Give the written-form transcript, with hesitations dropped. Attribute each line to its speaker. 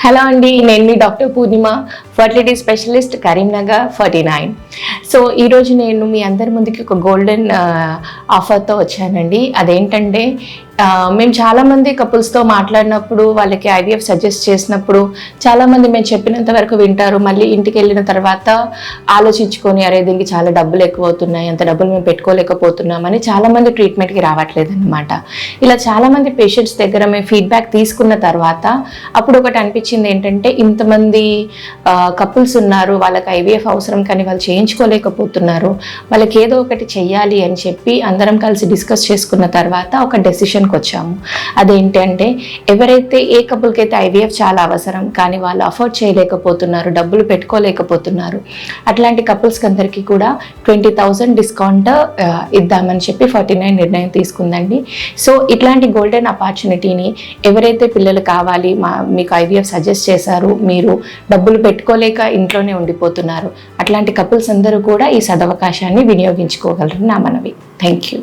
Speaker 1: Hello అండి, నేను మీ doctor పూర్ణిమ, fertility specialist, Karimnagar 49. So ఈరోజు నేను మీ అందరి ముందుకి ఒక గోల్డెన్ ఆఫర్తో వచ్చానండి. అదేంటంటే మేము చాలామంది కపుల్స్తో మాట్లాడినప్పుడు వాళ్ళకి ఐవీఎఫ్ సజెస్ట్ చేసినప్పుడు చాలామంది మేము చెప్పినంత వరకు వింటారు. మళ్ళీ ఇంటికి వెళ్ళిన తర్వాత ఆలోచించుకొని అరే దీనికి చాలా డబ్బులు ఎక్కువ అవుతున్నాయి, అంత డబ్బులు మేము పెట్టుకోలేకపోతున్నామని చాలామంది ట్రీట్మెంట్కి రావట్లేదు అనమాట. ఇలా చాలామంది పేషెంట్స్ దగ్గర మేము ఫీడ్బ్యాక్ తీసుకున్న తర్వాత అప్పుడు ఒకటి అనిపించింది ఏంటంటే, ఇంతమంది కపుల్స్ ఉన్నారు, వాళ్ళకి ఐవీఎఫ్ అవసరం కానీ వాళ్ళు చేయించుకోలేకపోతున్నారు, వాళ్ళకి ఏదో ఒకటి చెయ్యాలి అని చెప్పి అందరం కలిసి డిస్కస్ చేసుకున్న తర్వాత ఒక డెసిషన్కి వచ్చాము. అదేంటంటే, ఎవరైతే ఏ కపుల్కి అయితే ఐవీఎఫ్ చాలా అవసరం కానీ వాళ్ళు అఫోర్డ్ చేయలేకపోతున్నారు, డబ్బులు పెట్టుకోలేకపోతున్నారు, అట్లాంటి కపుల్స్కి అందరికీ కూడా 20,000 డిస్కౌంట్ ఇద్దామని చెప్పి 49 నిర్ణయం తీసుకుందండి. సో ఇట్లాంటి గోల్డెన్ ఆపర్చునిటీని ఎవరైతే పిల్లలు కావాలి, మీకు ఐవీఎఫ్ సజెస్ట్ చేశారు, మీరు డబ్బులు పెట్టుకోలేక ఇంట్లోనే ఉండిపోతున్నారు, అట్లాంటి కపుల్స్ అందరూ కూడా ఈ సదవకాశాన్ని వినియోగించుకోగలరని నా మనవి. Thank you.